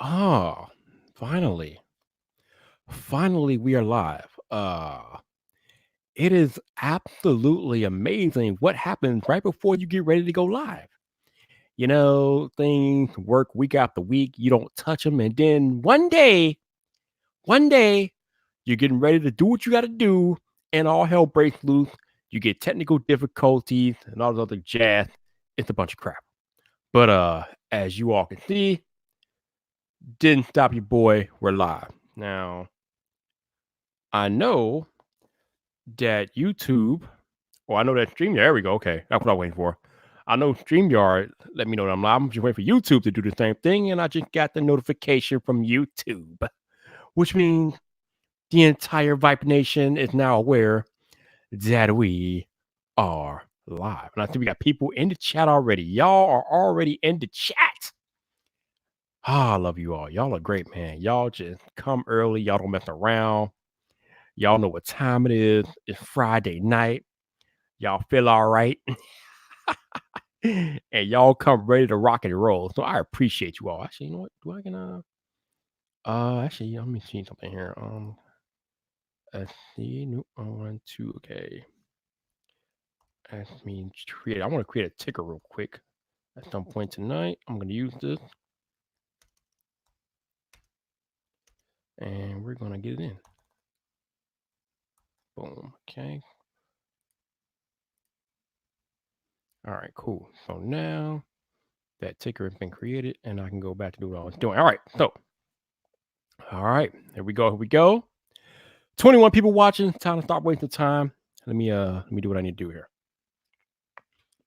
Oh, finally. Finally we are live. It is absolutely amazing what happens right before you get ready to go live. Things work week after week, you don't touch them, and then one day, you're getting ready to do what you got to do, and all hell breaks loose. You get technical difficulties and all this other jazz. It's a bunch of crap. But as you all can see, didn't stop your boy. We're live. Now, I know that YouTube, or I know that StreamYard, there we go. Okay, that's what I'm waiting for. I know StreamYard let me know that I'm live. I'm just waiting for YouTube to do the same thing, and I just got the notification from YouTube, which means the entire Vipe Nation is now aware that we are live. And I think we got people in the chat already. Y'all are already in the chat. I love you all. Y'all are great, man. Y'all just come early. Y'all don't mess around. Y'all know what time it is. It's Friday night. Y'all feel all right. And y'all come ready to rock and roll. So I appreciate you all. Actually, you know what? Do I can actually let me see something here. Let's see. New 1, 2, okay. Let me create. I want to create a ticker real quick. At some point tonight, I'm gonna use this. And we're gonna get it in. Boom. Okay. All right, cool. So now that ticker has been created, and I can go back to do what I was doing. All right, so all right, here we go. Here we go. 21 people watching. Time to stop wasting time. Let me do what I need to do here.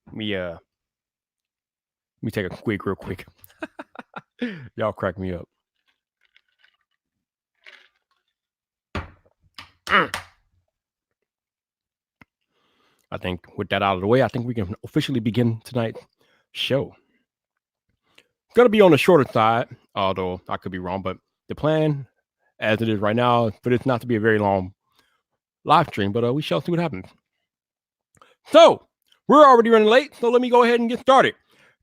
Let me take a squeak real quick. Y'all crack me up. I think with that out of the way, I think we can officially begin tonight's show. It's gonna be on the shorter side, although I could be wrong, but the plan as it is right now for this not to be a very long live stream, but we shall see what happens. So we're already running late, so let me go ahead and get started.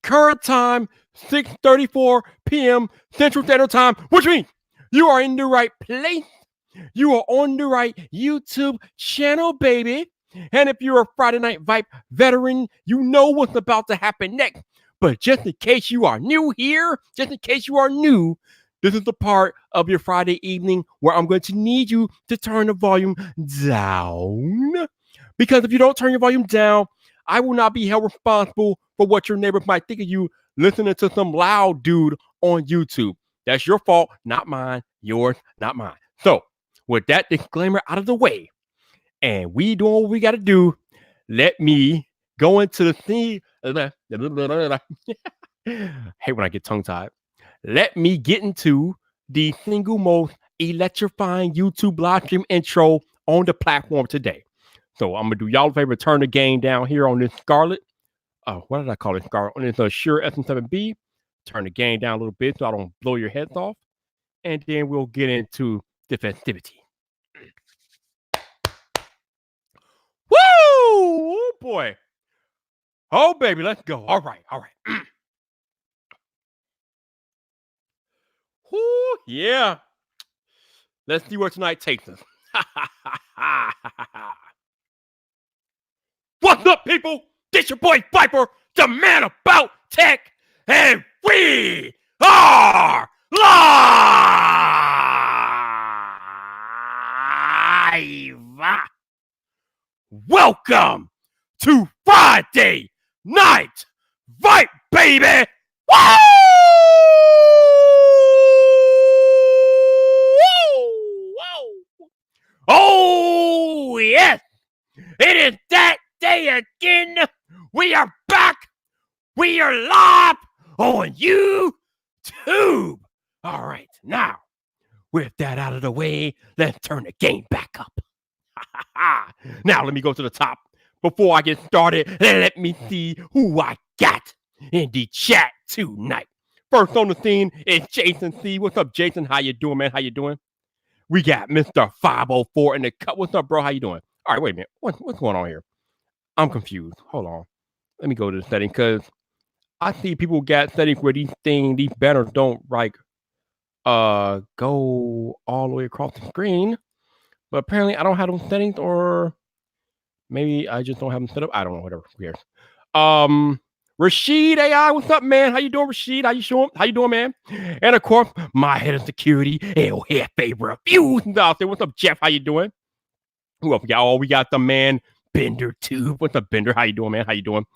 Current time 6:34 p.m. Central Standard Time, which means you are in the right place. You are on the right YouTube channel, baby. And if you're a Friday Night Vyp veteran, you know what's about to happen next. But just in case you are new here, this is the part of your Friday evening where I'm going to need you to turn the volume down. Because if you don't turn your volume down, I will not be held responsible for what your neighbors might think of you listening to some loud dude on YouTube. That's your fault, not mine. Yours, not mine. So, with that disclaimer out of the way, and we doing what we got to do, let me go into the thing. Hate when I get tongue-tied. Let me get into the single most electrifying YouTube live stream intro on the platform today. So I'm gonna do y'all a favor, turn the game down here on this Scarlet. What did I call it? Scarlet on this Shure SM7B. Turn the game down a little bit so I don't blow your heads off, and then we'll get into the festivity. Woo! Oh boy. Oh baby, let's go. All right. Woo, yeah. Let's see where tonight takes us. What's up, people? This your boy Viper, the man about tech, and we are live. Welcome to Friday Night Vyp, baby. Woo! Oh, yes. It is that day again. We are back. We are live on YouTube. All right. Now, with that out of the way, let's turn the game back up. Now, let me go to the top. Before I get started, let me see who I got in the chat tonight. First on the scene is Jason C. What's up, Jason? How you doing, man? How you doing? We got Mr. 504 in the cut. What's up, bro? How you doing? All right, wait a minute. What's going on here? I'm confused. Hold on. Let me go to the setting because I see people got settings where these banners don't like go all the way across the screen. But apparently I don't have them settings, or maybe I just don't have them set up. I don't know, whatever. Who cares? Rashid AI, what's up, man? How you doing, Rashid? How you doing, man? And of course, my head of security, El Jefe Reviews out there. What's up, Jeff? How you doing? Who else we got? Oh, we got the man Bender too. What's up, Bender? How you doing, man? How you doing?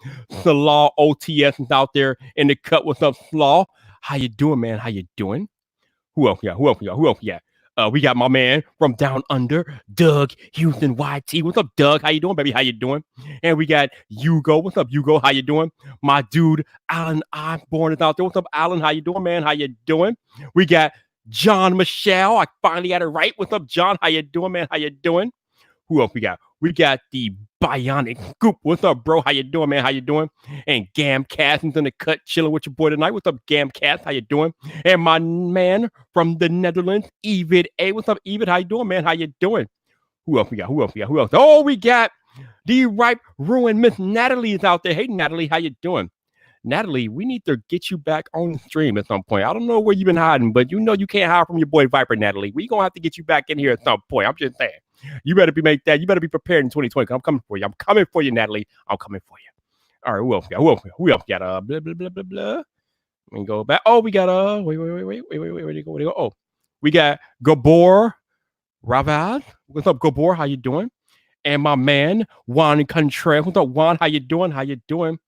Slaw OTS is out there in the cut. What's up, Slaw? How you doing, man? How you doing? Who else we got? We got my man from down under, Doug Houston YT. What's up, Doug? How you doing, baby? How you doing? And we got Hugo. What's up, Hugo? How you doing? My dude, Alan Osborne is out there. What's up, Alan? How you doing, man? How you doing? We got John Michelle. I finally got it right. What's up, John? How you doing, man? How you doing? Who else we got? We got the Bionic Scoop. What's up, bro? How you doing, man? How you doing? And Gamcast is in the cut, chilling with your boy tonight. What's up, Gamcast? How you doing? And my man from the Netherlands, Evid A. What's up, Evid? How you doing, man? How you doing? Who else we got? Oh, we got the Ripe Ruin. Miss Natalie is out there. Hey, Natalie, how you doing? Natalie, we need to get you back on the stream at some point. I don't know where you've been hiding, but you know you can't hide from your boy Viper, Natalie. We're going to have to get you back in here at some point. I'm just saying. You better be prepared in 2020. I'm coming for you. I'm coming for you, Natalie. I'm coming for you. All right, who else got? Blah, blah, blah, blah, blah. Let me go back. Oh, we got, wait. Where do you go? Oh, we got Gabor Ravaz. What's up, Gabor? How you doing? And my man, Juan Contreras. What's up, Juan? How you doing?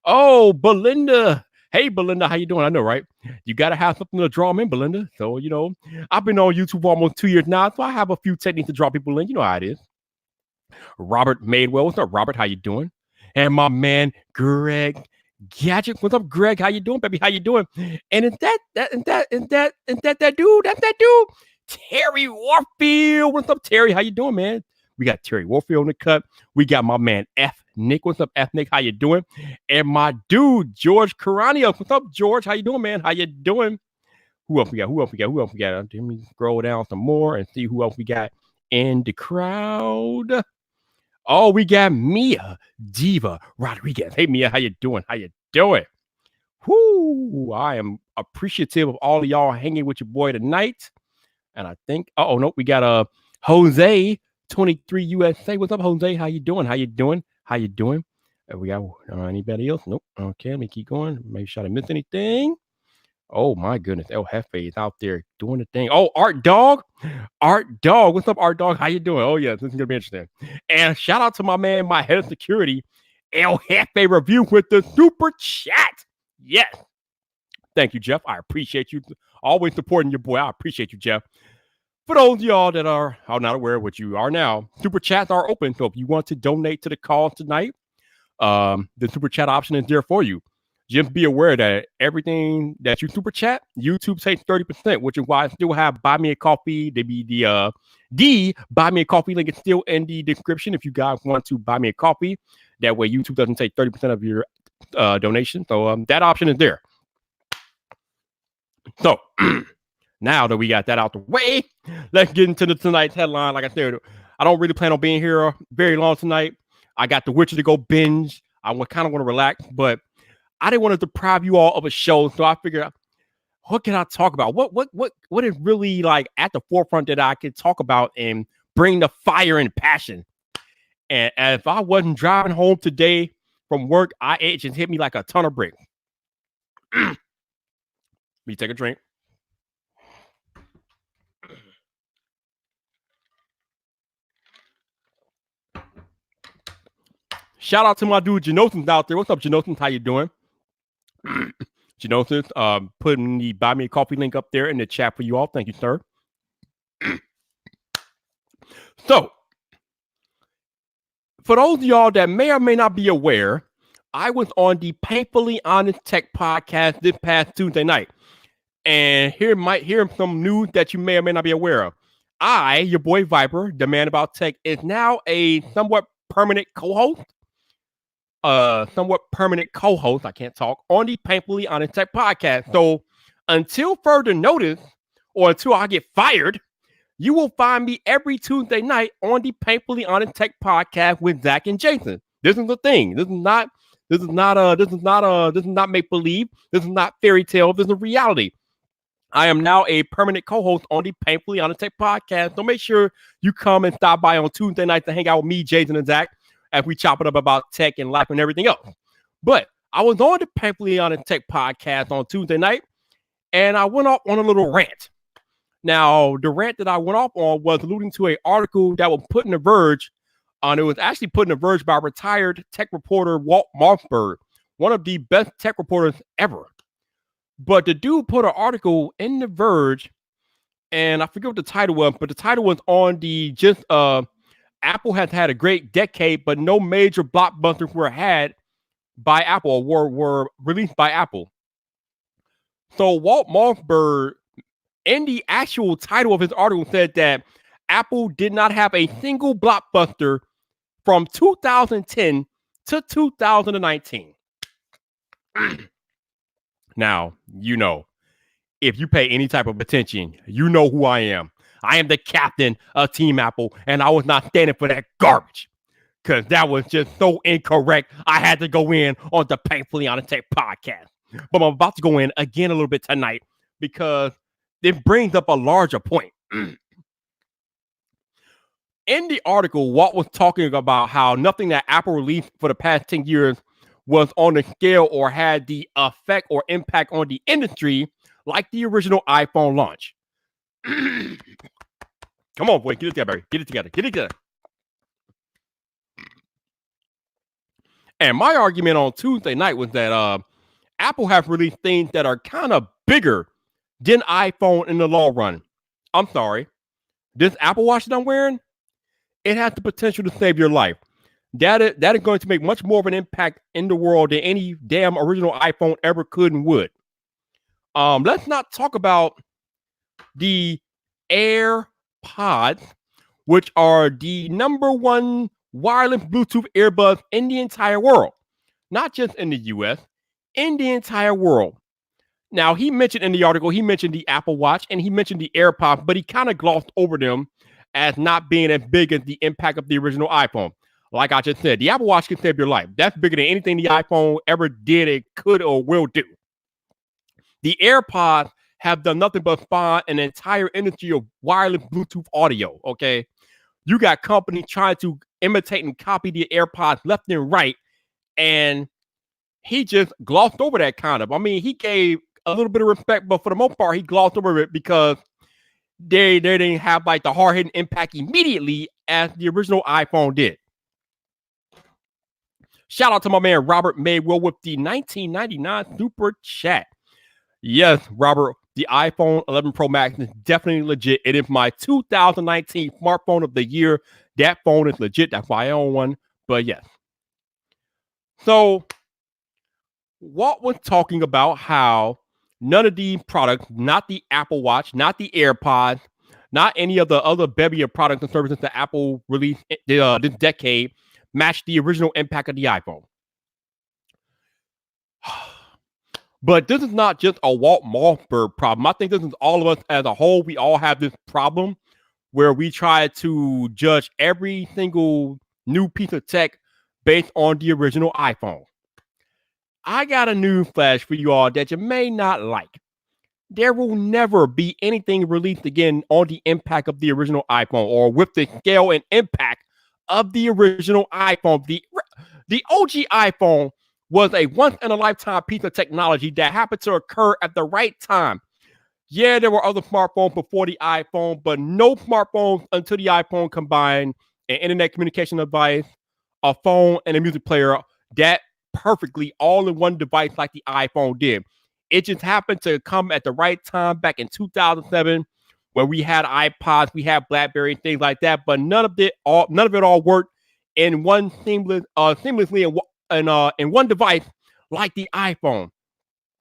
Oh, Belinda. Hey, Belinda, how you doing? I know, right? You got to have something to draw them in, Belinda. So, you know, I've been on YouTube almost 2 years now, so I have a few techniques to draw people in. You know how it is. Robert Madewell. What's up, Robert? How you doing? And my man, Greg Gadget. What's up, Greg? How you doing, baby? How you doing? And is that dude? That's that dude. Terry Warfield. What's up, Terry? How you doing, man? We got Terry Warfield in the cut. We got my man F. Nick. What's up, F. Nick? How you doing? And my dude, George Caranios. What's up, George? How you doing, man? How you doing? Who else we got? Let me scroll down some more and see who else we got in the crowd. Oh, we got Mia Diva Rodriguez. Hey, Mia, how you doing? Whoo! I am appreciative of all of y'all hanging with your boy tonight. And I think, no, we got Jose 23 USA. What's up, Jose? How you doing? We got anybody else? Nope. Okay, let me keep going. Maybe should I miss anything? Oh my goodness, El Jefe is out there doing the thing. Oh, Art Dog. What's up, Art Dog? How you doing? Oh yeah, this is gonna be interesting. And shout out to my man, my head of security, El Jefe Review with the super chat. Yes. Thank you, Jeff. I appreciate you always supporting your boy. I appreciate you, Jeff. For those of y'all that are not aware of what you are now, super chats are open. So if you want to donate to the cause tonight, the super chat option is there for you. Just be aware that everything that you super chat, YouTube takes 30%, which is why I still have Buy Me a Coffee. The Buy Me a Coffee link is still in the description if you guys want to buy me a coffee. That way YouTube doesn't take 30% of your donation. So that option is there. So now that we got that out the way, let's get into tonight's headline. Like I said, I don't really plan on being here very long tonight. I got The Witcher to go binge. I kind of want to relax, but I didn't want to deprive you all of a show, so I figured, what can I talk about? What is really like at the forefront that I could talk about and bring the fire and passion? And if I wasn't driving home today from work, it just hit me like a ton of bricks. Let me take a drink. Shout out to my dude Janosis out there. What's up, Janosis? How you doing? Janosis, putting the Buy Me a Coffee link up there in the chat for you all. Thank you, sir. So, for those of y'all that may or may not be aware, I was on the Painfully Honest Tech podcast this past Tuesday night. And here might hear some news that you may or may not be aware of. I, your boy Viper, the man about tech, is now a somewhat permanent co-host. I can't talk, on the Painfully Honest Tech podcast. So until further notice, or until I get fired, you will find me every Tuesday night on the Painfully Honest Tech podcast with Zach and Jason. This is the thing. This is not make believe. This is not fairy tale. This is reality. I am now a permanent co-host on the Painfully Honest Tech podcast. So make sure you come and stop by on Tuesday nights to hang out with me, Jason, and Zach as we chop it up about tech and life and everything else. But I was on the Painfully Honest Tech podcast on Tuesday night, and I went off on a little rant. Now, the rant that I went off on was alluding to an article that was put in The Verge. It was actually put in The Verge by retired tech reporter Walt Mossberg, one of the best tech reporters ever. But the dude put an article in The Verge, and I forget what the title was, but the title was on the Apple has had a great decade, but no major blockbusters were had by Apple or were released by Apple. So Walt Mossberg, in the actual title of his article, said that Apple did not have a single blockbuster from 2010 to 2019. Now, if you pay any type of attention, you know who I am. I am the captain of Team Apple, and I was not standing for that garbage because that was just so incorrect. I had to go in on the Painfully Honest Tech podcast. But I'm about to go in again a little bit tonight because it brings up a larger point. In the article, Walt was talking about how nothing that Apple released for the past 10 years was on the scale or had the effect or impact on the industry like the original iPhone launch. Come on, boy. Get it together, Get it together. And my argument on Tuesday night was that Apple have released things that are kind of bigger than iPhone in the long run. I'm sorry. This Apple Watch that I'm wearing, it has the potential to save your life. That is going to make much more of an impact in the world than any damn original iPhone ever could and would. Let's not talk about the AirPods, which are the number one wireless Bluetooth earbuds in the entire world. Not just in the US, in the entire world. Now, he mentioned in the article, he mentioned the Apple Watch and he mentioned the AirPods, but he kind of glossed over them as not being as big as the impact of the original iPhone. Like I just said, the Apple Watch can save your life. That's bigger than anything the iPhone ever did, it could or will do. The AirPods have done nothing but spawn an entire industry of wireless Bluetooth audio, okay? You got companies trying to imitate and copy the AirPods left and right, and he just glossed over that kind of. I mean, he gave a little bit of respect, but for the most part, he glossed over it because they didn't have like the hard-hitting impact immediately as the original iPhone did. Shout out to my man Robert Maywell with the 1999 super chat. Yes, Robert, the iPhone 11 Pro Max is definitely legit. It is my 2019 smartphone of the year. That phone is legit. That's why I own one. But yes. So, Walt was talking about how none of these products, not the Apple Watch, not the AirPods, not any of the other bevy of products and services that Apple released this decade, match the original impact of the iPhone. But this is not just a Walt Mossberg problem. I think this is all of us as a whole. We all have this problem where we try to judge every single new piece of tech based on the original iPhone. I got a news flash for you all that you may not like. There will never be anything released again on the impact of the original iPhone or with the scale and impact of the original iPhone. The OG iPhone was a once-in-a-lifetime piece of technology that happened to occur at the right time. Yeah, there were other smartphones before the iPhone, but no smartphones until the iPhone combined an internet communication device, a phone, and a music player that perfectly all in one device like the iPhone did. It just happened to come at the right time back in 2007 when we had iPods, we had BlackBerry, things like that, but none of it all worked in one seamlessly in one device like the iPhone.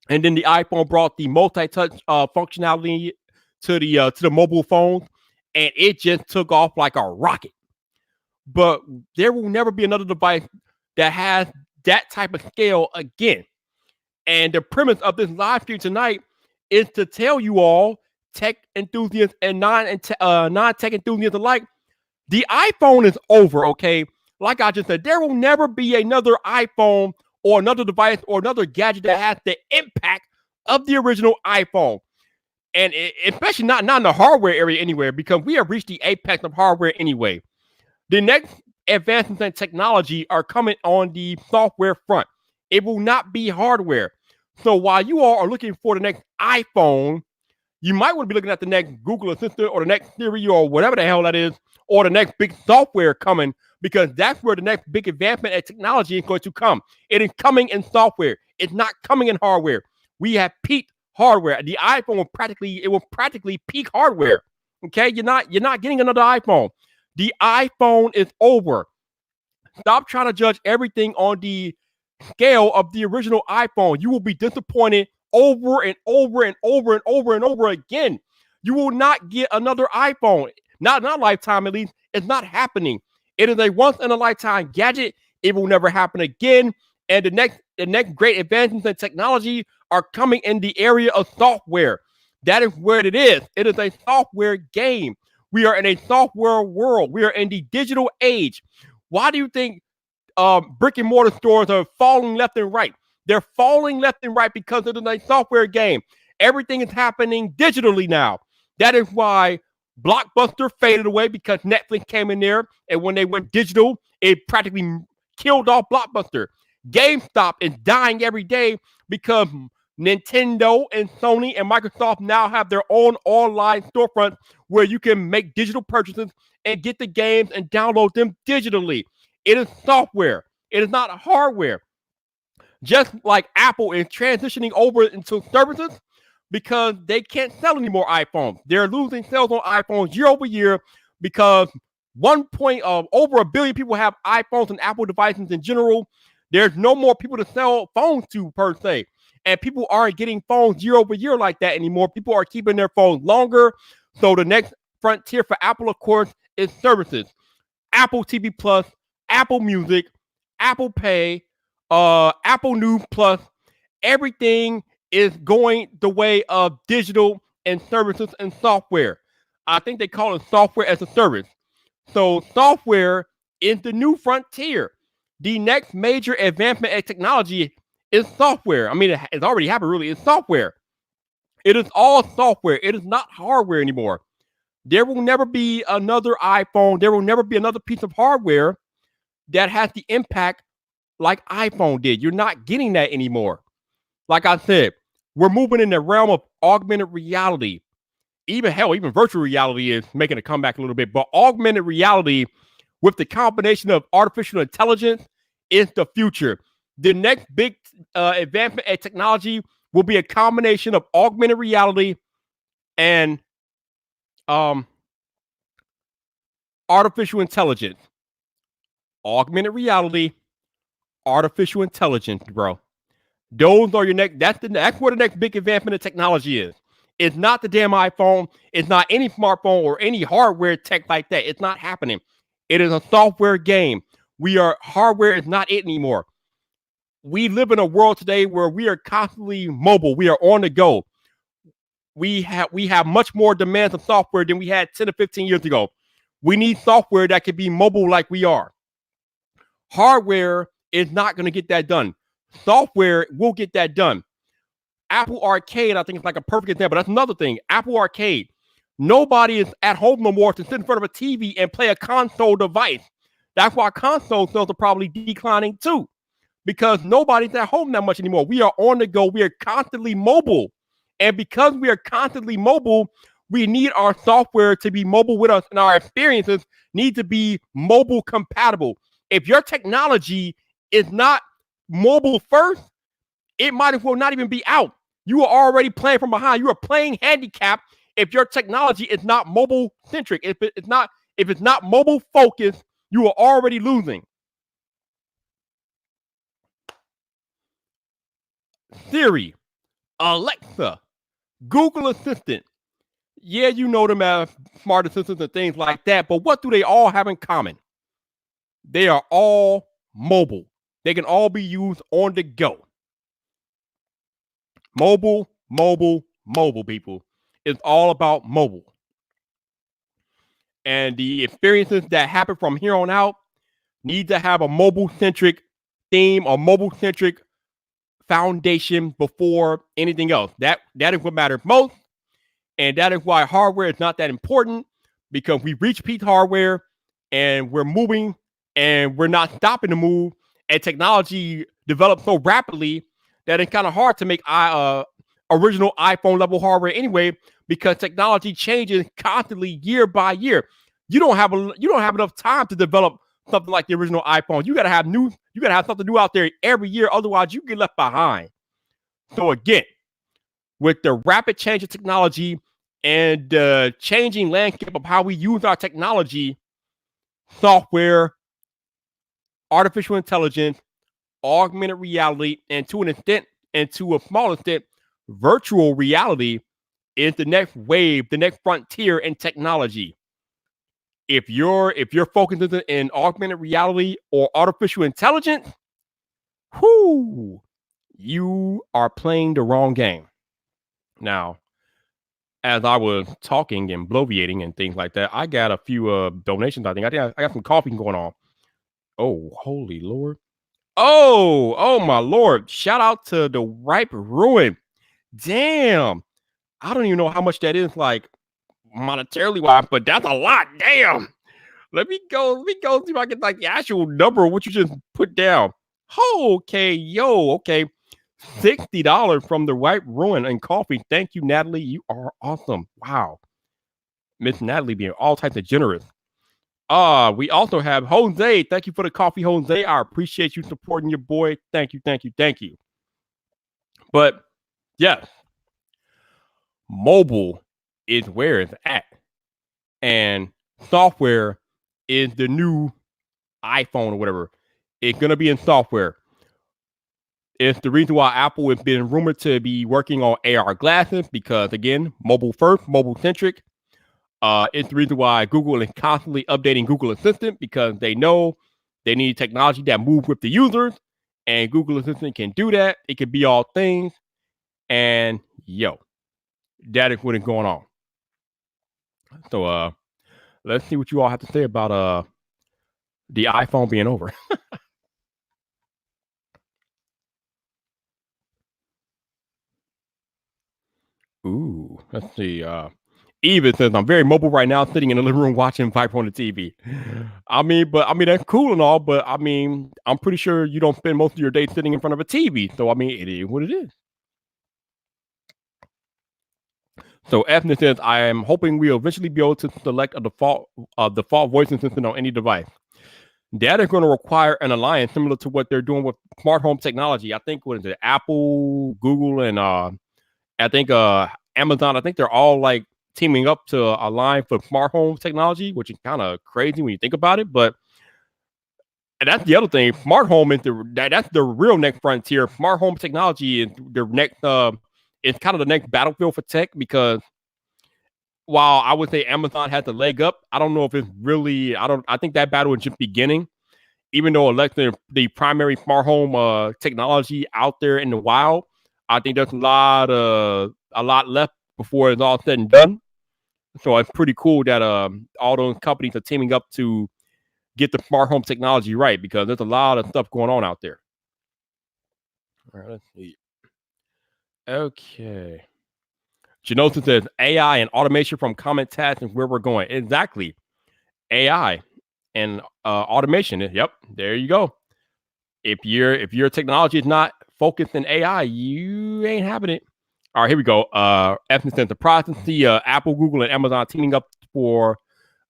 And then the iPhone brought the multi-touch functionality to the mobile phone, and it just took off like a rocket. But there will never be another device that has that type of scale again. And the premise of this live stream tonight is to tell you all, tech enthusiasts and non-tech enthusiasts alike, the iPhone is over, okay? Like I just said, there will never be another iPhone or another device or another gadget that has the impact of the original iPhone. and especially not in the hardware area anywhere, because we have reached the apex of hardware anyway. The next advancements in technology are coming on the software front. It will not be hardware. So while you all are looking for the next iPhone, you might want to be looking at the next Google Assistant or the next Siri or whatever the hell that is, or the next big software coming, because that's where the next big advancement in technology is going to come. It is coming in software. It's not coming in hardware. We have peaked hardware. The iPhone will practically peak hardware. Okay, you're not getting another iPhone. The iPhone is over. Stop trying to judge everything on the scale of the original iPhone. You will be disappointed over and over and over and over and over again. You will not get another iPhone. Not in our lifetime, at least. It's not happening. It is a once in a lifetime gadget. It will never happen again. And the next great advancements in technology are coming in the area of software. That is where it is. It is a software game. We are in a software world. We are in the digital age. Why do you think brick and mortar stores are falling left and right? They're falling left and right because it is a software game. Everything is happening digitally now. That is why Blockbuster faded away, because Netflix came in there, and when they went digital, it practically killed off Blockbuster. GameStop is dying every day because Nintendo and Sony and Microsoft now have their own online storefront where you can make digital purchases and get the games and download them digitally. It is software. It is not hardware. Just like Apple is transitioning over into services because they can't sell any more iPhones. They're losing sales on iPhones year over year because over 1 billion people have iPhones and Apple devices in general. There's no more people to sell phones to per se. And people aren't getting phones year over year like that anymore. People are keeping their phones longer. So the next frontier for Apple, of course, is services. Apple TV Plus, Apple Music, Apple Pay, Apple News Plus. Everything is going the way of digital and services and software. I think they call it software as a service. So software is the new frontier. The next major advancement in technology is software. I mean, it's already happened, really. It's software. It is all software. It is not hardware anymore. There will never be another iPhone. There will never be another piece of hardware that has the impact like iPhone did. You're not getting that anymore. Like I said, we're moving in the realm of augmented reality. Even virtual reality is making a comeback a little bit. But augmented reality with the combination of artificial intelligence is the future. The next big advancement in technology will be a combination of augmented reality and artificial intelligence. Augmented reality, artificial intelligence, bro. Those are your next. That's where the next big advancement in technology is. It's not the damn iPhone. It's not any smartphone or any hardware tech like that. It's not happening. It is a software game. Hardware is not it anymore. We live in a world today where we are constantly mobile. We are on the go. We have much more demands of software than we had 10 to 15 years ago. We need software that can be mobile like we are. Hardware is not going to get that done. Software will get that done. Apple Arcade, I think, is like a perfect example. That's another thing. Apple Arcade. Nobody is at home no more to sit in front of a TV and play a console device. That's why console sales are probably declining too, because nobody's at home that much anymore. We are on the go. We are constantly mobile. And because we are constantly mobile, we need our software to be mobile with us, and our experiences need to be mobile compatible. If your technology is not mobile first, it might as well not even be out. You are already playing from behind. You are playing handicap if your technology is not mobile centric. If it's not mobile focused, you are already losing. Siri, Alexa, Google Assistant. Yeah, you know them as smart assistants and things like that, but what do they all have in common? They are all mobile. They can all be used on the go. Mobile, people. It's all about mobile. And the experiences that happen from here on out need to have a mobile-centric theme or mobile-centric foundation before anything else. That is what matters most. And that is why hardware is not that important, because we reach peak hardware and we're moving and we're not stopping to move. And technology develops so rapidly that it's kind of hard to make original iPhone level hardware anyway, because technology changes constantly year by year. You don't have enough time to develop something like the original iPhone. You gotta have something new out there every year, otherwise you get left behind. So again, with the rapid change of technology and the changing landscape of how we use our technology, software, artificial intelligence, augmented reality, and to a small extent, virtual reality is the next wave, the next frontier in technology. If you're focused in augmented reality or artificial intelligence, whoo, you are playing the wrong game. Now, as I was talking and bloviating and things like that, I got a few donations. I got some coffee going on. Oh, holy Lord. Oh my Lord. Shout out to the Ripe Ruin. Damn. I don't even know how much that is, like, monetarily wise, but that's a lot. Damn. Let me go see if I get like the actual number of what you just put down. Okay. $60 from the Ripe Ruin and coffee. Thank you, Natalie. You are awesome. Wow. Miss Natalie being all types of generous. We also have Jose. Thank you for the coffee, Jose. I appreciate you supporting your boy. Thank you. But yes, mobile is where it's at. And software is the new iPhone or whatever. It's going to be in software. It's the reason why Apple has been rumored to be working on AR glasses, because, again, mobile first, mobile centric. It's the reason why Google is constantly updating Google Assistant, because they know they need technology that moves with the users, and Google Assistant can do that. It can be all things. And that is what is going on. So let's see what you all have to say about the iPhone being over. Ooh, let's see. Eva says, I'm very mobile right now, sitting in the living room watching Vyp on the TV. I mean, that's cool and all, but I mean, I'm pretty sure you don't spend most of your day sitting in front of a TV. So, I mean, it is what it is. So, Ethnic says, I am hoping we'll eventually be able to select a default voice assistant on any device. That is going to require an alliance similar to what they're doing with smart home technology. I think, what is it, Apple, Google, and I think Amazon. I think they're all like teaming up to align for smart home technology, which is kind of crazy when you think about it. But that's the other thing. Smart home is that's the real next frontier. Smart home technology is the next. It's kind of the next battlefield for tech, because while I would say Amazon has the leg up, I don't know if it's really. I think that battle is just beginning. Even though Alexa, the primary smart home technology out there in the wild, I think there's a lot left before it's all said and done. So it's pretty cool that all those companies are teaming up to get the smart home technology right, because there's a lot of stuff going on out there. All right, let's see. Okay. Genosis says AI and automation from comment tasks and where we're going. Exactly. AI and automation. Yep. There you go. If your technology is not focused in AI, you ain't having it. All right, here we go. Ethnic says the process, Apple, Google, and Amazon teaming up for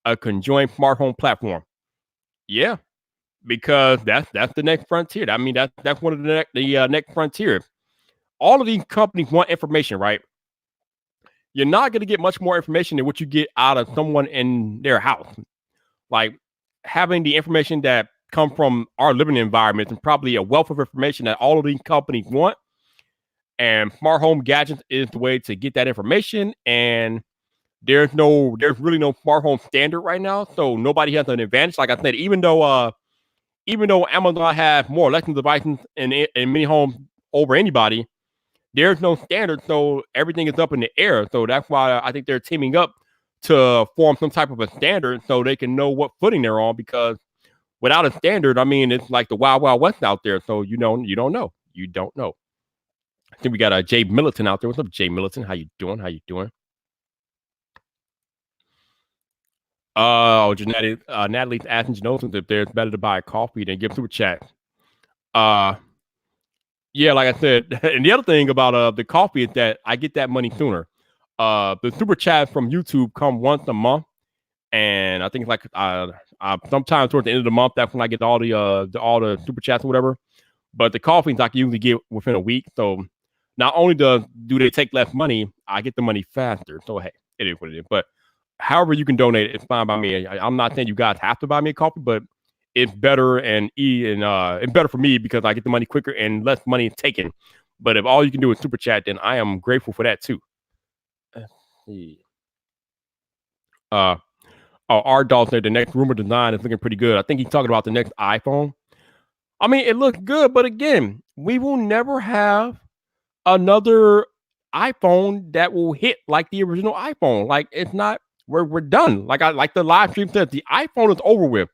a conjoined smart home platform. Yeah, because that's the next frontier. I mean, that's one of the next frontier. All of these companies want information, right? You're not going to get much more information than what you get out of someone in their house. Like, having the information that come from our living environment and probably a wealth of information that all of these companies want. And smart home gadgets is the way to get that information. And there's really no smart home standard right now, so nobody has an advantage. Like I said, even though Amazon has more Alexa devices in many homes over anybody, there's no standard, so everything is up in the air. So that's why I think they're teaming up to form some type of a standard so they can know what footing they're on. Because without a standard, I mean, it's like the wild, wild west out there. So you don't know. I think we got Jay Militant out there. What's up, Jay Militant? How you doing? Natalie's asking Genosis if there's better to buy a coffee than give super chat. Uh, yeah, like I said, and the other thing about the coffee is that I get that money sooner. The super chats from YouTube come once a month, and I think it's like sometimes towards the end of the month that's when I get all the super chats or whatever. But the coffees I can usually get within a week. So not only do they take less money, I get the money faster. So hey, it is what it is. But however you can donate, it's fine by me. I'm not saying you guys have to buy me a coffee, but it's better it's better for me because I get the money quicker and less money taken. But if all you can do is super chat, then I am grateful for that too. Let's see. Our dog said the next rumor design is looking pretty good. I think he's talking about the next iPhone. I mean, it looks good, but again, we will never have another iPhone that will hit like the original iPhone. Like it's not we're done. Like the live stream said, the iPhone is over with.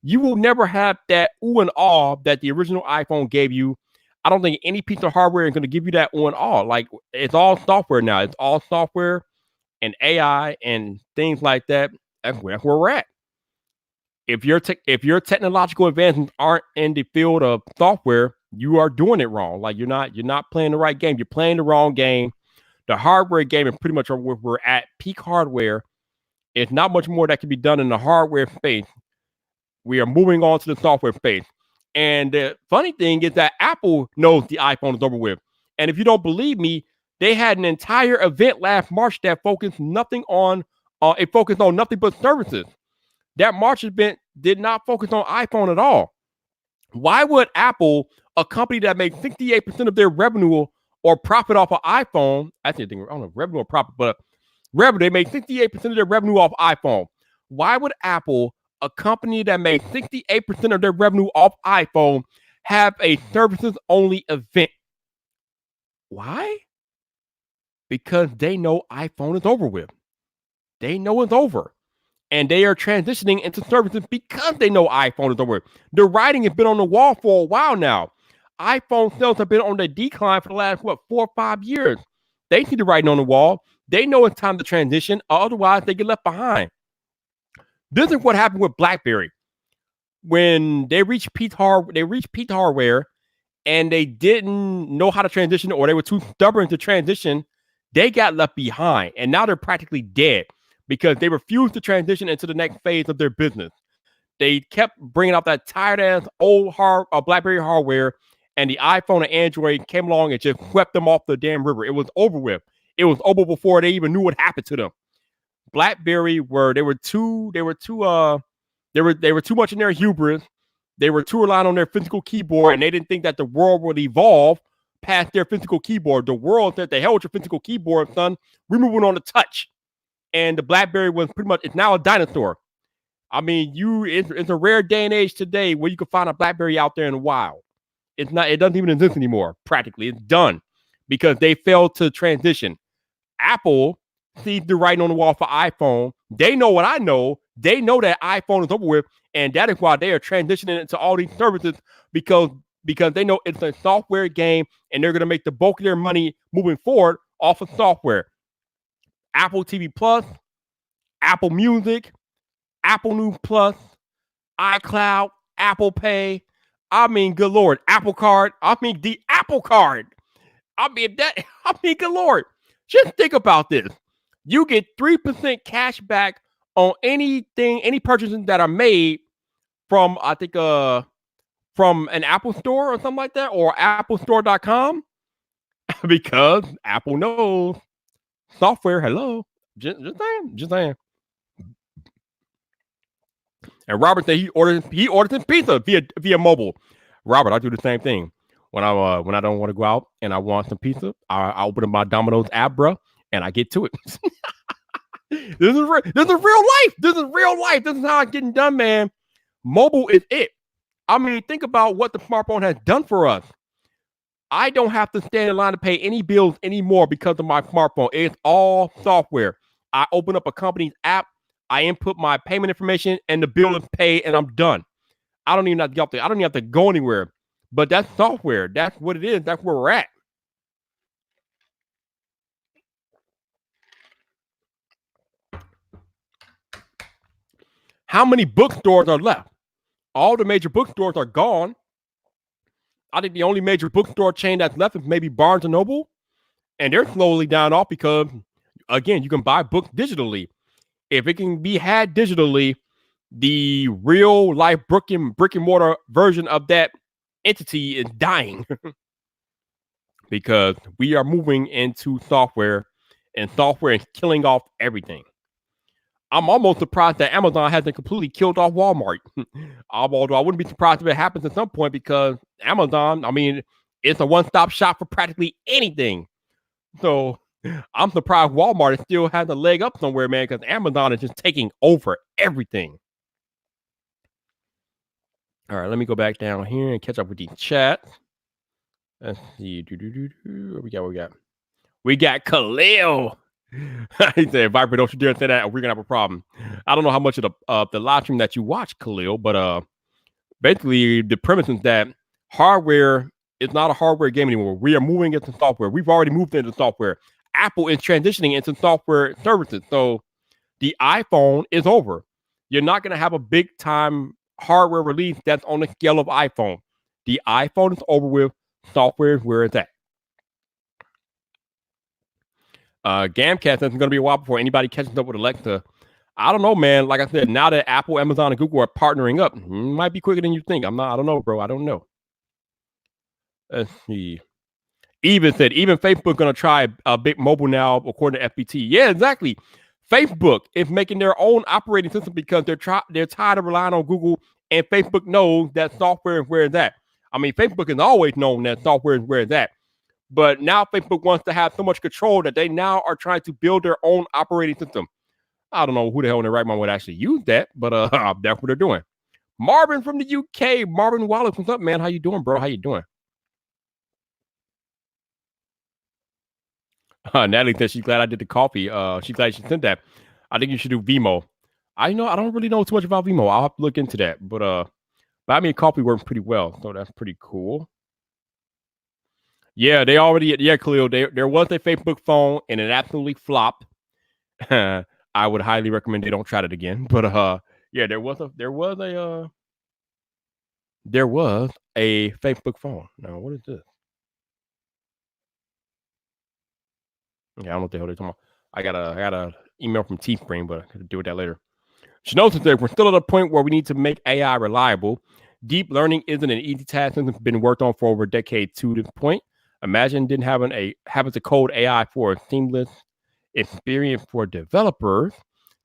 You will never have that ooh and ah that the original iPhone gave you. I don't think any piece of hardware is going to give you that ooh and ah. Like it's all software now. It's all software and AI and things like that. That's where we're at. If your technological advancements aren't in the field of software, you are doing it wrong. Like you're not playing the right game. You're playing the wrong game. The hardware game is pretty much where we're at peak hardware. It's not much more that can be done in the hardware space. We are moving on to the software space. And the funny thing is that Apple knows the iPhone is over with. And if you don't believe me, they had an entire event last March that focused nothing on it focused on nothing but services. That March event did not focus on iPhone at all. Why would Apple, a company that makes 68% of their revenue or profit off of iPhone, actually, I don't know, revenue or profit, but revenue, they make 68% of their revenue off iPhone. Why would Apple, a company that makes 68% of their revenue off iPhone, have a services only event? Why? Because they know iPhone is over with. They know it's over. And they are transitioning into services because they know iPhone is over. The writing has been on the wall for a while now. iPhone sales have been on the decline for the last 4 or 5 years. They see the writing on the wall. They know it's time to transition, otherwise they get left behind. This is what happened with BlackBerry when they reached peak hardware, and they didn't know how to transition, or they were too stubborn to transition. They got left behind, and now they're practically dead because they refused to transition into the next phase of their business. They kept bringing out that tired ass old BlackBerry hardware, and the iPhone and Android came along and just swept them off the damn river. It was over with. It was over before they even knew what happened to them. BlackBerry they were too much in their hubris. They were too reliant on their physical keyboard, and they didn't think that the world would evolve past their physical keyboard. The world said, "The hell with your physical keyboard, son. We're moving on to touch." And the BlackBerry was pretty much, it's now a dinosaur. I mean, it's a rare day and age today where you can find a BlackBerry out there in the wild. It doesn't even exist anymore. Practically, it's done because they failed to transition. Apple sees the writing on the wall for iPhone. They know what I know. They know that iPhone is over with, and that is why they are transitioning into all these services because they know it's a software game, and they're going to make the bulk of their money moving forward off of software. Apple TV Plus, Apple Music, Apple News Plus, iCloud, Apple Pay. I mean, good Lord, Apple Card. I mean, the Apple Card. I mean, good Lord. Just think about this. You get 3% cash back on any purchases that are made from, I think, from an Apple store or something like that, or applestore.com, because Apple knows software. Hello. Just saying. And Robert said he ordered his pizza via mobile. Robert, I do the same thing. When I don't want to go out and I want some pizza, I open up my Domino's app, bro, and I get to it. This is real life. This is real life. This is how it's getting done, man. Mobile is it. I mean, think about what the smartphone has done for us. I don't have to stand in line to pay any bills anymore because of my smartphone. It's all software. I open up a company's app, I input my payment information, and the bill is paid, and I'm done. I don't even have to get up there. I don't even have to go anywhere. But that's software. That's what it is. That's where we're at. How many bookstores are left? All the major bookstores are gone. I think the only major bookstore chain that's left is maybe Barnes and Noble, and they're slowly down off because, again, you can buy books digitally. If it can be had digitally, the real life brick and mortar version of that entity is dying because we are moving into software, and software is killing off everything. I'm almost surprised that Amazon hasn't completely killed off Walmart. Although I wouldn't be surprised if it happens at some point because Amazon, I mean, it's a one-stop shop for practically anything. So I'm surprised Walmart still has a leg up somewhere, man, because Amazon is just taking over everything. All right, let me go back down here and catch up with the chat. Let's see. What we got? We got Khalil. He said, Viper, don't you dare say that, or we're gonna have a problem. I don't know how much of the live stream that you watch, Khalil, but basically the premise is that hardware is not a hardware game anymore. We are moving into software. We've already moved into software. Apple is transitioning into software services. So the iPhone is over. You're not gonna have a big time hardware release that's on the scale of iPhone. The iPhone is over with. Software is where it's at. Gamcast isn't going to be a while before anybody catches up with Alexa. I don't know, man. Like I said, now that Apple, Amazon, and Google are partnering up, it might be quicker than you think. I don't know, bro. I don't know. Let's see. Even said, even Facebook going to try a big mobile now, according to FBT. Yeah, exactly. Facebook is making their own operating system because they're tired of relying on Google, and Facebook knows that software is where it's at. I mean, Facebook has always known that software is where it's at. But now Facebook wants to have so much control that they now are trying to build their own operating system. I don't know who the hell in their right mind would actually use that, but that's what they're doing. Marvin from the UK. Marvin Wallace, what's up, man? How you doing, bro? How you doing? Natalie said she's glad I did the coffee. She's glad she sent that. I think you should do Vimo. I don't really know too much about Vimo. I'll have to look into that. But buy me a coffee works pretty well, so that's pretty cool. Yeah, Khalil, there was a Facebook phone and it absolutely flopped. I would highly recommend they don't try it again. But yeah, there was a Facebook phone. Now, what is this? Yeah, I don't know what the hell they're talking about. I got a email from Teespring, but I could deal with that later. Shinoza said we're still at a point where we need to make AI reliable. Deep learning isn't an easy task and it's been worked on for over a decade to this point. Imagine didn't having to code AI for a seamless experience for developers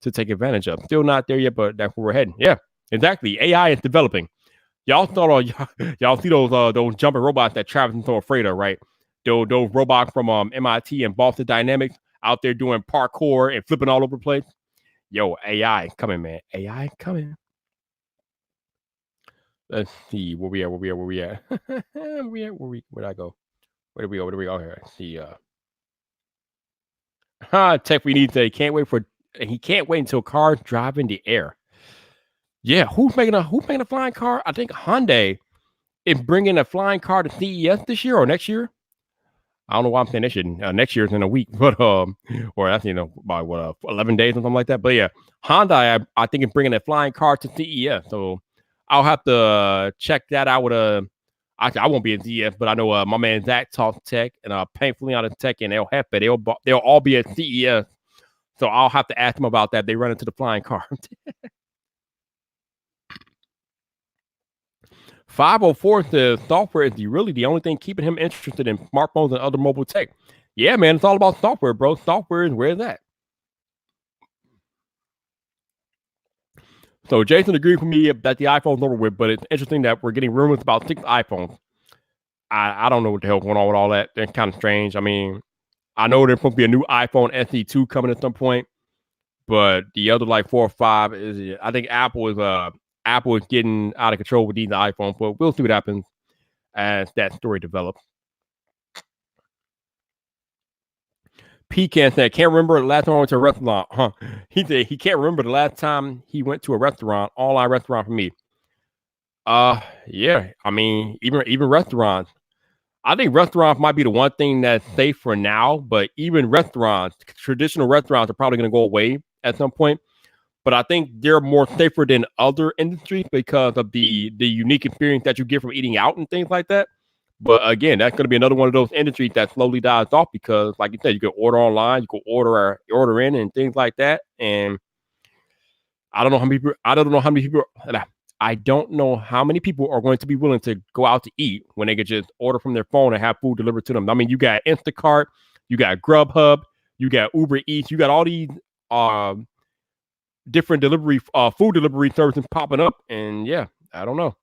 to take advantage of. Still not there yet, but that's where we're heading. Yeah, exactly. AI is developing. Y'all see those jumping robots that Travis is so afraid of, right? Those robots from MIT and Boston Dynamics out there doing parkour and flipping all over the place. Yo, AI is coming, man. AI is coming. Let's see where we at. Where'd I go? Where did we go here? Let's see. Tech we need today. He can't wait until cars drive in the air. Yeah, who's making a flying car? I think Hyundai is bringing a flying car to CES this year or next year. I don't know why I'm saying this year. Next year is in a week, but or that's by 11 days or something like that. But yeah, Hyundai I think is bringing a flying car to CES. So I'll have to check that out with I won't be at CES, but I know my man Zach talks tech and Painfully on the tech and El Jefe. They'll all be at CES. So I'll have to ask them about that. They run into the flying car. 504 says software is really the only thing keeping him interested in smartphones and other mobile tech. Yeah, man, it's all about software, bro. Software is where it's at. So Jason agreed with me that the iPhone's over with, but it's interesting that we're getting rumors about 6 iPhones. I don't know what the hell's going on with all that. That's kind of strange. I mean, I know there's supposed to be a new iPhone SE2 coming at some point, but the other 4 or 5 is. I think Apple is getting out of control with these iPhones, but we'll see what happens as that story develops. Pecan said, can't remember the last time I went to a restaurant. Huh? He said he can't remember the last time he went to a restaurant, online restaurant for me. Yeah. I mean, even restaurants. I think restaurants might be the one thing that's safe for now, but even traditional restaurants are probably going to go away at some point. but I think they're more safer than other industries because of the unique experience that you get from eating out and things like that. But again, that's going to be another one of those industries that slowly dies off because, like you said, you can order online, you can order in, and things like that. And I don't know how many people. I don't know how many people. I don't know how many people are going to be willing to go out to eat when they could just order from their phone and have food delivered to them. I mean, you got Instacart, you got Grubhub, you got Uber Eats, you got all these different food delivery services popping up, and yeah, I don't know.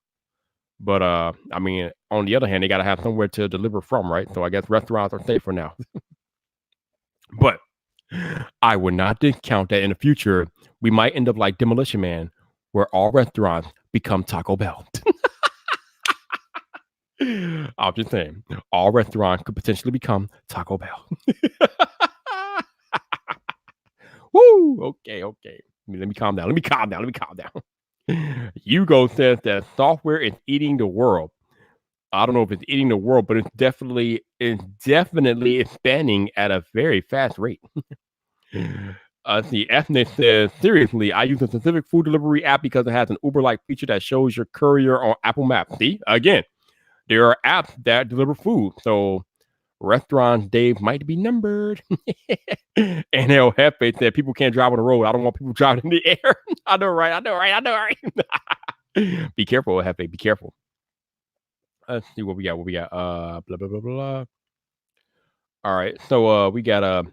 But I mean, on the other hand, they got to have somewhere to deliver from, right? So I guess restaurants are safe for now. But I would not discount that in the future we might end up like Demolition Man, where all restaurants become Taco Bell. I'm just saying, all restaurants could potentially become Taco Bell. Woo! Okay, okay. Let me calm down. Let me calm down. Let me calm down. Hugo says that software is eating the world. I don't know if it's eating the world, but it's definitely expanding at a very fast rate. The ethnic says, seriously, I use a specific food delivery app because it has an Uber-like feature that shows your courier on Apple Maps. See, again, there are apps that deliver food. So restaurants, Dave, might be numbered. And El Jefe said, people can't drive on the road. I don't want people driving in the air. I know, right? I know, right? I know, right? Be careful, El Jefe. Be careful. Let's see what we got. Blah, blah, blah, blah. All right. So we got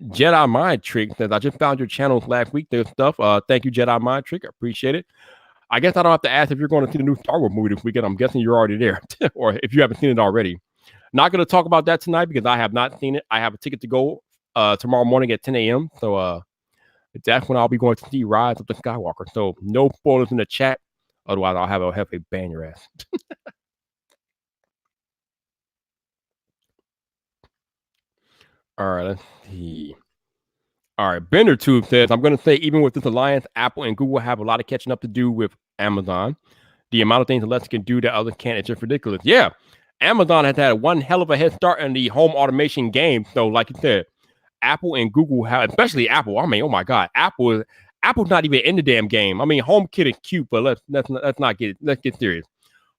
Jedi Mind Trick says, I just found your channels last week. There's stuff. Thank you, Jedi Mind Trick. I appreciate it. I guess I don't have to ask if you're going to see the new Star Wars movie this weekend. I'm guessing you're already there, or if you haven't seen it already. Not going to talk about that tonight because I have not seen it. I have a ticket to go tomorrow morning at 10 a.m. So that's when I'll be going to see Rise of the Skywalker. So no spoilers in the chat. Otherwise, I'll have a ban your ass. All right, let's see. All right, BenderTube says, I'm going to say even with this alliance, Apple and Google have a lot of catching up to do with Amazon. The amount of things Alexa can do that others can't is just ridiculous. Yeah, Amazon has had one hell of a head start in the home automation game. So, like you said, Apple and Google have, especially Apple. I mean, oh my God, Apple's not even in the damn game. I mean, HomeKit is cute, but let's get serious.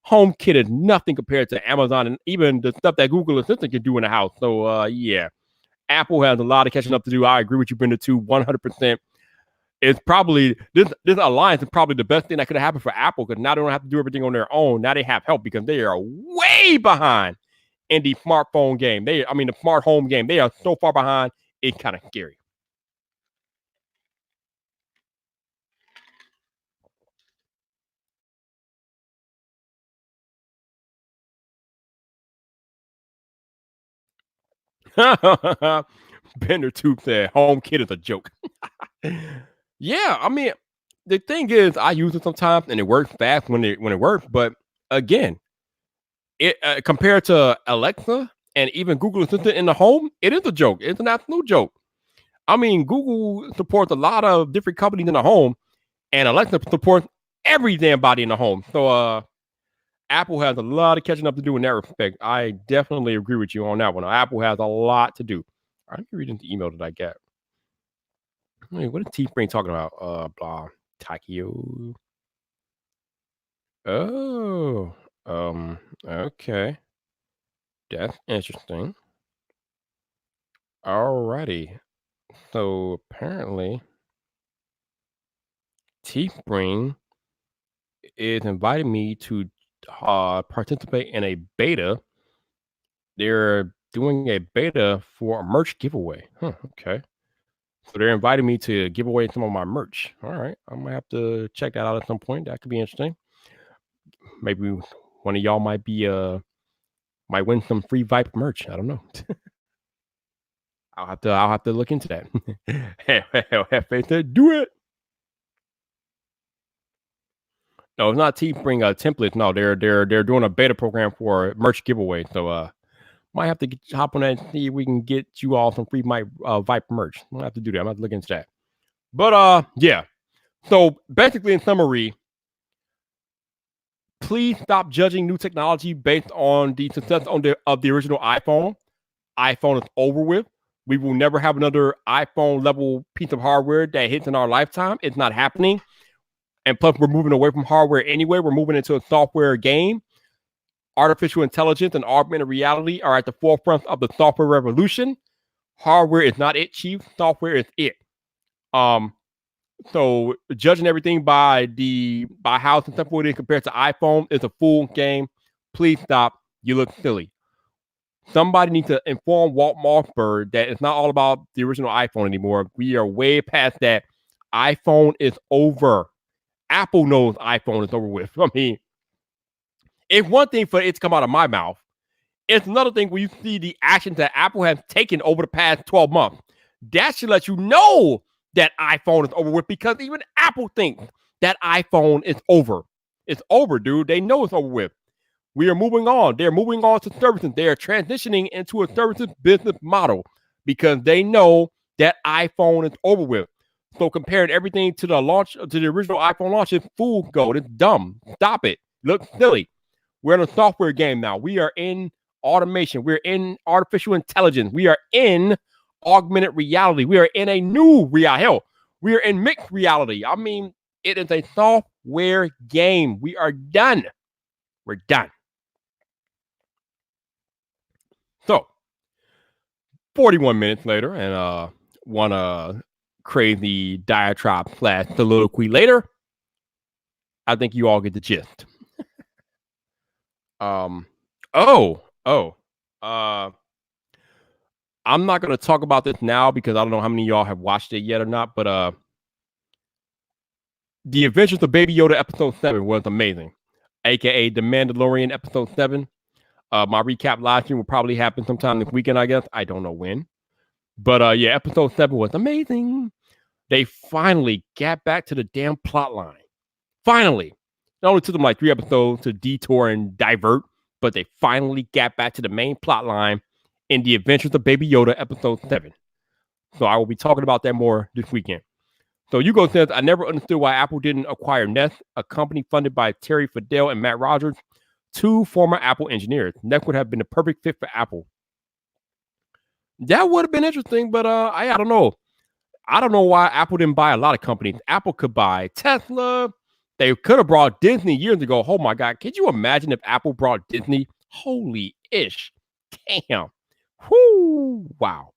HomeKit is nothing compared to Amazon and even the stuff that Google Assistant can do in the house. So, yeah. Apple has a lot of catching up to do. I agree with you, Brenda, too, 100%. It's probably this alliance is probably the best thing that could have happened for Apple because now they don't have to do everything on their own. Now they have help because they are way behind in the smartphone game. The smart home game. They are so far behind. It's kind of scary. Bender Tube said, HomeKit is a joke. Yeah, I mean, the thing is, I use it sometimes and it works fast when it works. But again, it compared to Alexa and even Google Assistant in the home, it is a joke. It's an absolute joke. I mean, Google supports a lot of different companies in the home, and Alexa supports every damn body in the home. So Apple has a lot of catching up to do in that respect. I definitely agree with you on that one. Apple has a lot to do. I'm reading the email that I got. Wait, what is Teespring talking about? Blah. Takio. Oh. Okay. That's interesting. Alrighty. So apparently Teespring is inviting me to participate in a beta. They're doing a beta for a merch giveaway. Huh, okay. So they're inviting me to give away some of my merch. All right. I might have to check that out at some point. That could be interesting. Maybe one of y'all might might win some free Vyp merch. I don't know. I'll have to look into that. Have faith to do it. No, it's not Teespring templates. No, they're doing a beta program for merch giveaway. So might have to hop on that and see if we can get you all some free Vyp merch. I'll have to do that. I'm gonna have to look into that. But yeah. So basically, in summary, please stop judging new technology based on the success of the original iPhone. iPhone is over with. We will never have another iPhone level piece of hardware that hits in our lifetime. It's not happening. And plus, we're moving away from hardware anyway. We're moving into a software game. Artificial intelligence and augmented reality are at the forefront of the software revolution. Hardware is not it, chief. Software is it. So judging everything by how simple it is compared to iPhone is a fool game. Please stop. You look silly. Somebody needs to inform Walt Mossberg that it's not all about the original iPhone anymore. We are way past that. iPhone is over. Apple knows iPhone is over with. I mean, it's one thing for it to come out of my mouth. It's another thing when you see the actions that Apple has taken over the past 12 months. That should let you know that iPhone is over with, because even Apple thinks that iPhone is over. It's over, dude. They know it's over with. We are moving on. They're moving on to services. They are transitioning into a services business model because they know that iPhone is over with. So comparing everything to the launch, to the original iPhone launch, is fool gold. It's dumb. Stop it. Look silly. We're in a software game now. We are in automation. We're in artificial intelligence. We are in augmented reality. We are in a new reality. Hell, we are in mixed reality. I mean, it is a software game. We are done. We're done. So, 41 minutes later, and one crazy diatribe / soliloquy later, I think you all get the gist. I'm not going to talk about this now because I don't know how many of y'all have watched it yet or not, but The Adventures of Baby Yoda episode 7 was amazing, aka The Mandalorian episode 7. My recap live stream will probably happen sometime this weekend, I guess. I don't know when. But yeah, episode 7 was amazing. They finally got back to the damn plot line. Finally. It only took them like 3 episodes to detour and divert, but they finally got back to the main plot line in The Adventures of Baby Yoda episode 7. So I will be talking about that more this weekend. So Hugo says, I never understood why Apple didn't acquire Nest, a company funded by Terry Fidel and Matt Rogers, 2 former Apple engineers. Nest would have been the perfect fit for Apple. That would have been interesting, but I don't know. I don't know why Apple didn't buy a lot of companies. Apple could buy Tesla. They could have brought Disney years ago. Oh my God. Could you imagine if Apple brought Disney? Holy ish. Damn. Whoo. Wow.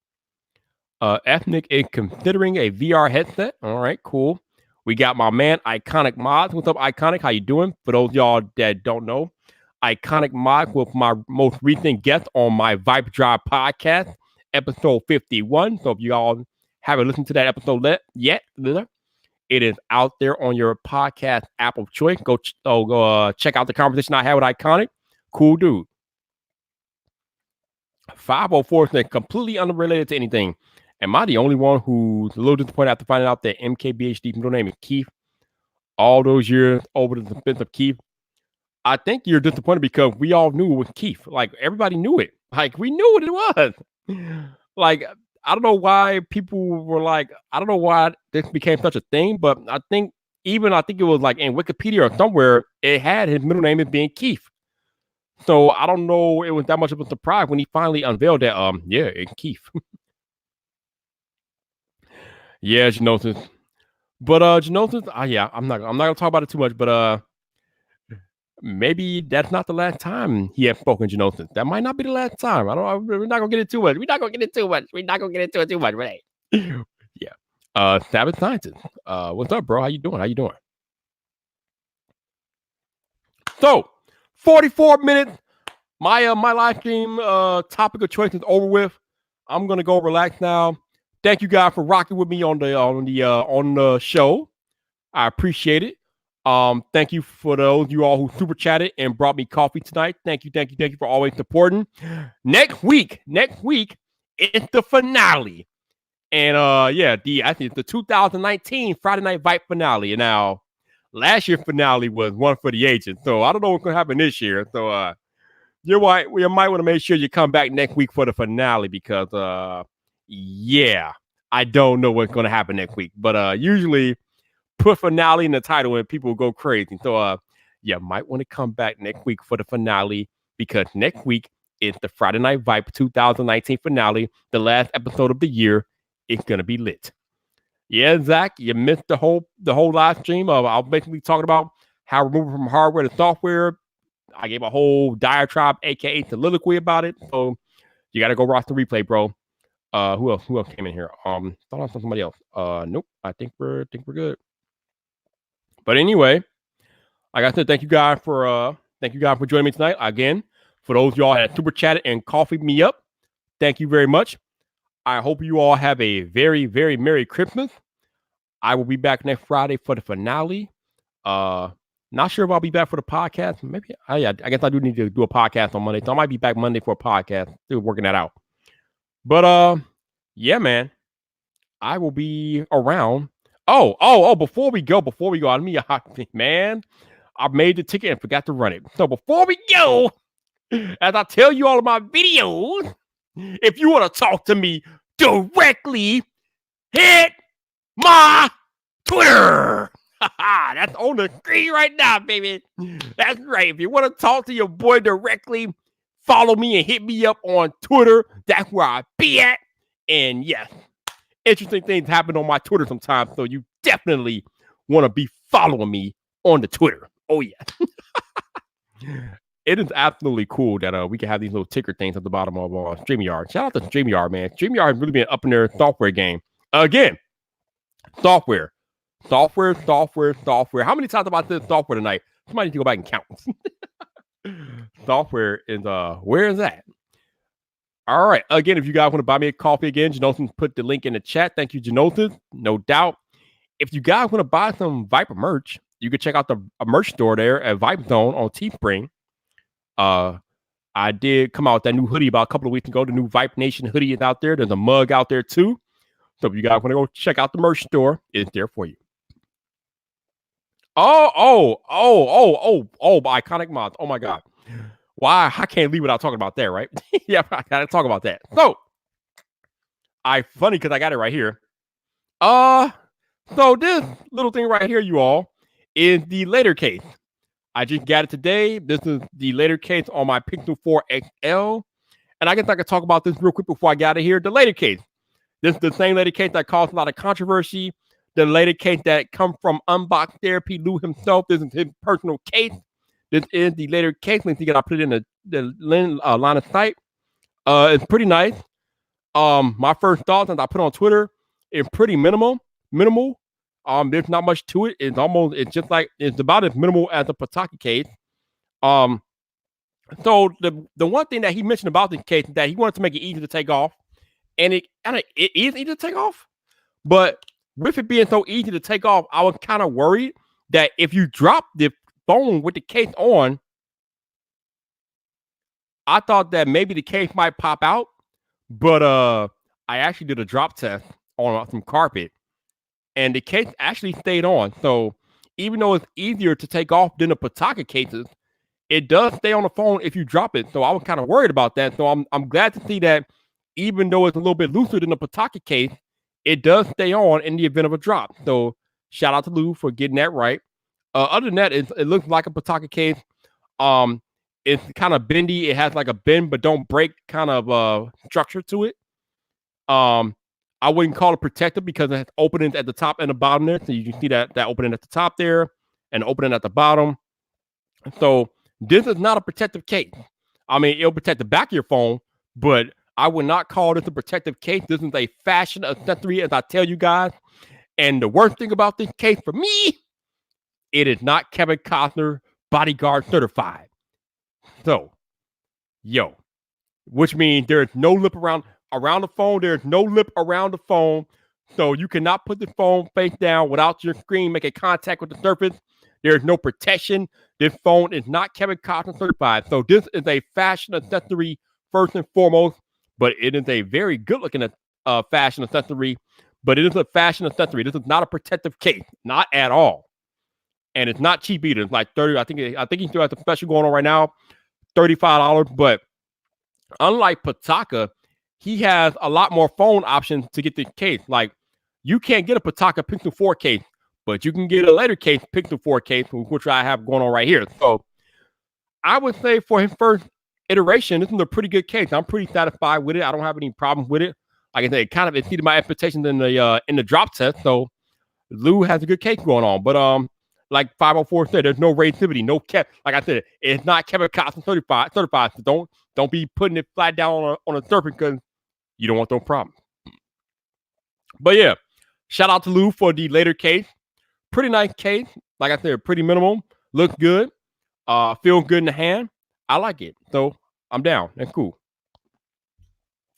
Ethnic is considering a VR headset. All right, cool. We got my man, Iconic Mods. What's up, Iconic? How you doing? For those of y'all that don't know, Iconic Mods with my most recent guest on my Vyp Drive podcast, episode 51. So if you all haven't listened to that episode yet, it is out there on your podcast app of choice. Go check out the conversation I had with Iconic. Cool dude. 504 is completely unrelated to anything. Am I the only one who's a little disappointed after finding out that MKBHD's middle name is Keith? All those years over the defense of Keith. I think you're disappointed because we all knew it was Keith. Like, everybody knew it. Like, we knew what it was. Like, I don't know why people were like, I don't know why this became such a thing, but I think it was like in Wikipedia or somewhere, it had his middle name as being Keith. So I don't know, it was that much of a surprise when he finally unveiled that, yeah, it's Keith. Yeah, Genosis. But Genosis, yeah, I'm not gonna talk about it too much, but maybe that's not the last time he has spoken Genosis. That might not be the last time. I don't know. We're not gonna get into it too much, right? Yeah. Sabbath Scientist. What's up, bro? How you doing? So, 44 minutes. My live stream topic of choice is over with. I'm gonna go relax now. Thank you guys for rocking with me on the show. I appreciate it. Thank you for those of you all who super chatted and brought me coffee tonight. Thank you for always supporting. Next week it's the finale. And I think it's the 2019 Friday Night Vyp finale. And now last year's finale was one for the ages. So I don't know what's gonna happen this year. So you might want to make sure you come back next week for the finale because I don't know what's gonna happen next week. But usually put finale in the title and people go crazy. So you might want to come back next week for the finale because next week It's the Friday Night Vyp 2019 finale, the last episode of the year. It's gonna be lit. Yeah, Zach, you missed the whole live stream. I was basically talking about how removing from hardware to software. I gave a whole diatribe, aka soliloquy, about it. So you got to go watch the replay, bro. Who else? Who else came in here? Thought I saw somebody else. Nope. I think we're good. But anyway, like I said, thank you guys for joining me tonight. Again, for those of y'all that super chatted and coffeed me up, thank you very much. I hope you all have a very, very Merry Christmas. I will be back next Friday for the finale. Not sure if I'll be back for the podcast. Maybe I guess I do need to do a podcast on Monday. So I might be back Monday for a podcast. Still working that out. But yeah, man. I will be around. Before we go, man, I made the ticket and forgot to run it. So before we go, as I tell you all of my videos, if you want to talk to me directly, hit my Twitter. That's on the screen right now, baby. That's right. If you want to talk to your boy directly, follow me and hit me up on Twitter. That's where I be at. And yes, interesting things happen on my Twitter sometimes, so you definitely want to be following me on the Twitter. Oh, yeah. It is absolutely cool that we can have these little ticker things at the bottom of StreamYard. Shout out to StreamYard, man. StreamYard has really been up in their software game. Again, software. How many times about this software tonight? Somebody need to go back and count. Software is, where is that? All right. Again, if you guys want to buy me a coffee again, Janosis put the link in the chat. Thank you, Janosis. No doubt. If you guys want to buy some Vyper merch, you can check out the merch store there at Vype Zone on Teespring. I did come out with that new hoodie about a couple of weeks ago. The new Vype Nation hoodie is out there. There's a mug out there too. So if you guys want to go check out the merch store, it's there for you. Oh, iconic mods. Oh my God. Why? I can't leave without talking about that, right? Yeah, I gotta talk about that. So funny because I got it right here. So this little thing right here, you all, is the later case. I just got it today. This is the later case on my Pixel 4 XL. And I guess I could talk about this real quick before I got it here. The later case. This is the same later case that caused a lot of controversy. The later case that come from Unbox Therapy, Lou himself. This is his personal case. This is the later case. Link I put it in the line of sight. It's pretty nice. My first thoughts, as I put on Twitter, is pretty minimal. There's not much to it. It's about as minimal as a Pataki case. So the one thing that he mentioned about this case is that he wanted to make it easy to take off, and it is easy to take off. But with it being so easy to take off, I was kind of worried that if you drop the phone with the case on, I thought that maybe the case might pop out. But I actually did a drop test on some carpet, and the case actually stayed on. So even though it's easier to take off than the Pataki cases, it does stay on the phone if you drop it. So I was kind of worried about that. So I'm glad to see that even though it's a little bit looser than the Pataki case, it does stay on in the event of a drop. So shout out to Lou for getting that right. Other than that, it looks like a Pataki case. It's kind of bendy. It has like a bend but don't break kind of structure to it. I wouldn't call it protective because it has openings at the top and the bottom there. So you can see that opening at the top there and opening at the bottom. So this is not a protective case. I mean, it'll protect the back of your phone, but I would not call this a protective case. This is a fashion accessory, as I tell you guys. And the worst thing about this case for me, it is not Kevin Costner bodyguard certified. So, which means there is no lip around the phone. There's no lip around the phone. So you cannot put the phone face down without your screen making contact with the surface. There's no protection. This phone is not Kevin Costner certified. So this is a fashion accessory first and foremost, but it is a very good looking fashion accessory, but it is a fashion accessory. This is not a protective case, not at all. And it's not cheap either. It's like $30. I think he still has a special going on right now, $35. But unlike Pataka, he has a lot more phone options to get the case. Like you can't get a Pataka Pixel 4 case, but you can get a later case Pixel 4 case, which I have going on right here. So I would say for his first iteration, this is a pretty good case. I'm pretty satisfied with it. I don't have any problems with it. Like I said, it kind of exceeded my expectations in the drop test. So Lou has a good case going on. But like 504 said, there's no reactivity, no cap. Like I said, it's not Kevin Costner certified. So don't be putting it flat down on a surface because you don't want those problems. But yeah, shout out to Lou for the later case. Pretty nice case. Like I said, pretty minimal. Looks good. Feels good in the hand. I like it. So I'm down. That's cool.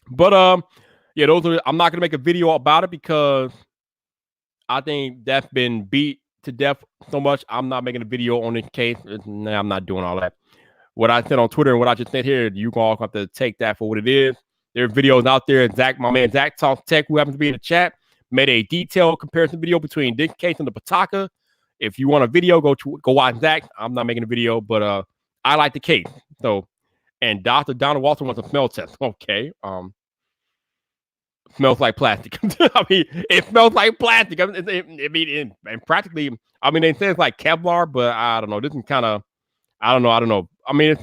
But yeah, I'm not gonna make a video about it because I think that's been beat to death so much. I'm not making a video on this case. Nah, I'm not doing all that. What I said on Twitter and what I just said here, you can all have to take that for what it is. There are videos out there. Zach, my man Zach Talks Tech, who happens to be in the chat, made a detailed comparison video between this case and the Pataka. If you want a video, go watch Zach. I'm not making a video, but I like the case. So, and Dr. Donald Walton wants a smell test. Okay. Smells like plastic. I mean, it smells like plastic. And practically, I mean, they say it's like Kevlar, but I don't know. This is kind of, I don't know. I mean, it's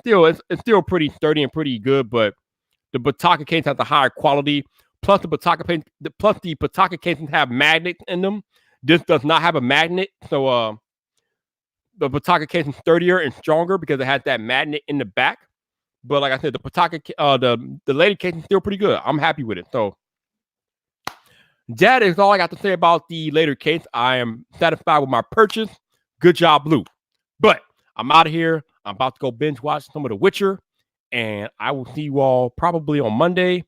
still pretty sturdy and pretty good, but the Pataka case has a higher quality. Plus the Pataka cases have magnets in them. This does not have a magnet, so the Pataka case is sturdier and stronger because it has that magnet in the back. But like I said, the Pataka, the later case is still pretty good. I'm happy with it. So that is all I got to say about the later case. I am satisfied with my purchase. Good job, Blue. But I'm out of here. I'm about to go binge watch some of The Witcher, and I will see you all probably on Monday.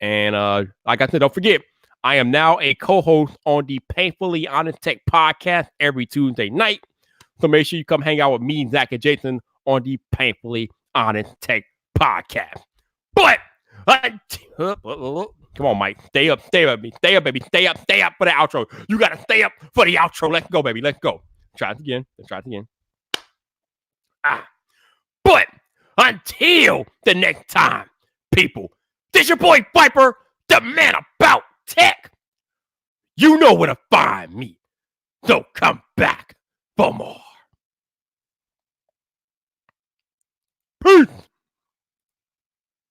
And like I said, don't forget, I am now a co-host on the Painfully Honest Tech podcast every Tuesday night. So make sure you come hang out with me, Zach, and Jason on the Painfully Honest Tech podcast. But come on, Mike. Stay up, baby. Stay up for the outro. You got to stay up for the outro. Let's go, baby. Let's go. Try it again. Let's try it again. But until the next time, people, this your boy Viper, the man about tech. You know where to find me. So come back for more. Peace.